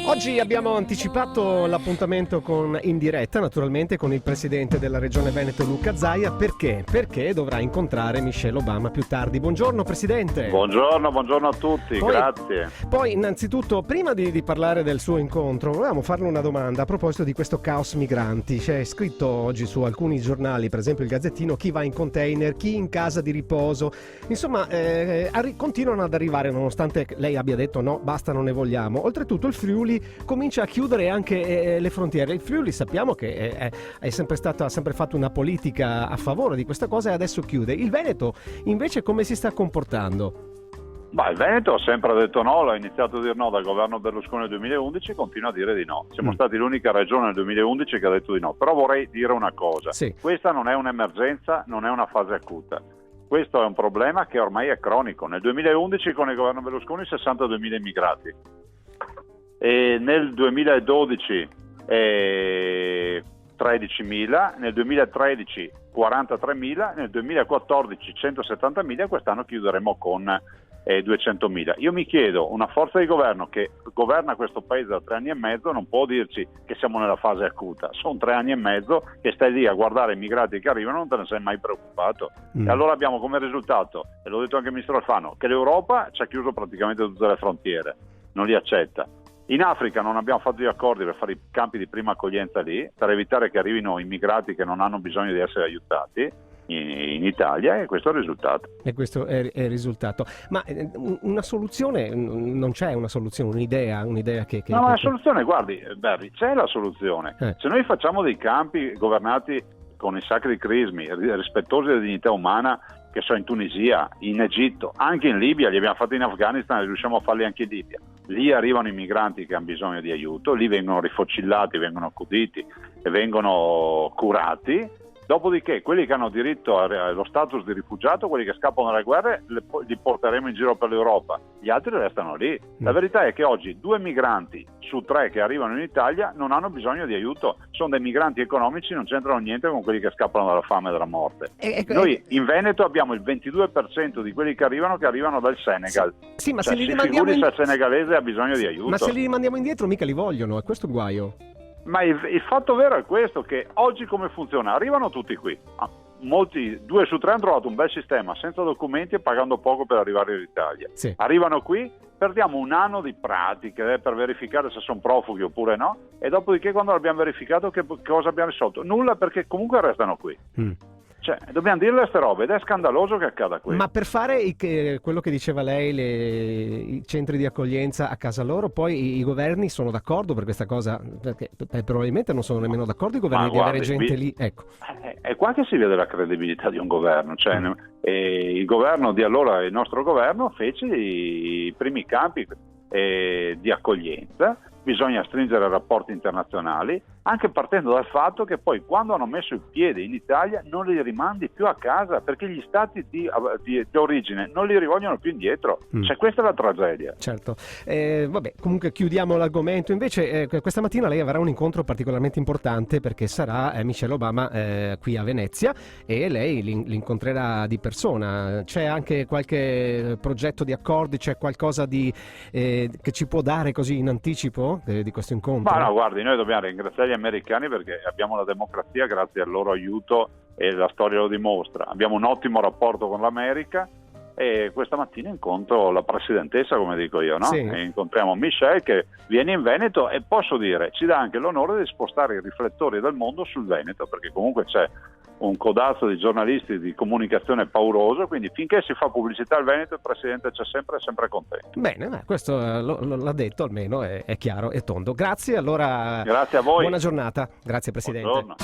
Oggi abbiamo anticipato l'appuntamento in diretta, naturalmente, con il presidente della regione Veneto Luca Zaia. Perché? Perché dovrà incontrare Michelle Obama più tardi. Buongiorno presidente. Buongiorno a tutti, grazie. Poi innanzitutto, prima di parlare del suo incontro, volevamo farle una domanda a proposito di questo caos migranti. C'è scritto oggi su alcuni giornali, per esempio il Gazzettino, chi va in container, chi in casa di riposo. Insomma, continuano ad arrivare, nonostante lei abbia detto no, basta, non ne vogliamo. Oltretutto il Friuli comincia a chiudere anche le frontiere. Il Friuli sappiamo che ha sempre fatto una politica a favore di questa cosa e adesso chiude. Il Veneto invece come si sta comportando? Il Veneto ha sempre detto no, l'ha iniziato a dire no dal governo Berlusconi nel 2011 e continua a dire di no. Siamo stati l'unica regione nel 2011 che ha detto di no. Però vorrei dire una cosa, sì. Questa non è un'emergenza, non è una fase acuta. Questo è un problema che ormai è cronico. Nel 2011 con il governo Berlusconi 62.000 immigrati. E nel 2012 13.000, nel 2013 43.000, nel 2014 170.000 e quest'anno chiuderemo con 200.000. Io mi chiedo, una forza di governo che governa questo paese da 3 anni e mezzo non può dirci che siamo nella fase acuta. Sono 3 anni e mezzo che stai lì a guardare i immigrati che arrivano, non te ne sei mai preoccupato. E allora abbiamo come risultato, e l'ho detto anche il ministro Alfano, che l'Europa ci ha chiuso praticamente tutte le frontiere, non li accetta. In Africa non abbiamo fatto gli accordi per fare i campi di prima accoglienza lì, per evitare che arrivino immigrati che non hanno bisogno di essere aiutati in Italia, e questo è il risultato. E questo è il risultato. Ma una soluzione, non c'è una soluzione, un'idea che... No, ma la soluzione, guardi, Berri, c'è la soluzione. Se noi facciamo dei campi governati con i sacri crismi, rispettosi della dignità umana, che sono in Tunisia, in Egitto, anche in Libia, li abbiamo fatti in Afghanistan e riusciamo a farli anche in Libia. Lì arrivano i migranti che hanno bisogno di aiuto, lì vengono rifocillati, vengono accuditi e vengono curati. Dopodiché quelli che hanno diritto allo status di rifugiato, quelli che scappano dalle guerre, li porteremo in giro per l'Europa, gli altri restano lì. La verità è che oggi 2 migranti su 3 che arrivano in Italia non hanno bisogno di aiuto, sono dei migranti economici, non c'entrano niente con quelli che scappano dalla fame e dalla morte. Noi in Veneto abbiamo il 22% di quelli che arrivano dal Senegal. Sì, ma se li rimandiamo se il senegalese ha bisogno di aiuto. Ma se li rimandiamo indietro mica li vogliono, è questo il guaio. Ma il fatto vero è questo, che oggi come funziona? Arrivano tutti qui, molti, 2 su 3 hanno trovato un bel sistema, senza documenti e pagando poco per arrivare in Italia. Sì. Arrivano qui, perdiamo un anno di pratiche per verificare se sono profughi oppure no, e dopodiché quando l'abbiamo verificato che cosa abbiamo risolto? Nulla, perché comunque restano qui. Cioè, dobbiamo dirle queste robe ed è scandaloso che accada questo. Ma per fare quello che diceva lei, i centri di accoglienza a casa loro, poi i governi sono d'accordo per questa cosa? Perché probabilmente non sono nemmeno d'accordo i governi di avere gente lì. Ecco. È qua che si vede la credibilità di un governo. Cioè, il governo di allora, il nostro governo, fece i primi campi di accoglienza. Bisogna stringere rapporti internazionali, anche partendo dal fatto che poi quando hanno messo il piede in Italia non li rimandi più a casa, perché gli stati di origine non li rivogliono più indietro. Cioè, questa è la tragedia. Certo. Vabbè, comunque chiudiamo l'argomento. Invece questa mattina lei avrà un incontro particolarmente importante, perché sarà Michelle Obama qui a Venezia e lei l'incontrerà di persona. C'è anche qualche progetto di accordi, c'è qualcosa che ci può dare così in anticipo di questo incontro? Ma no, guardi, noi dobbiamo ringraziare gli americani perché abbiamo la democrazia grazie al loro aiuto e la storia lo dimostra. Abbiamo un ottimo rapporto con l'America e questa mattina incontro la presidentessa, come dico io, no? Sì. E incontriamo Michelle che viene in Veneto e posso dire, ci dà anche l'onore di spostare i riflettori del mondo sul Veneto, perché comunque c'è un codazzo di giornalisti di comunicazione pauroso, quindi finché si fa pubblicità al Veneto il Presidente c'è sempre, è sempre contento. Bene, questo l'ha detto, almeno è chiaro e tondo. Grazie, allora. Grazie a voi. Buona giornata. Grazie Presidente. Buongiorno.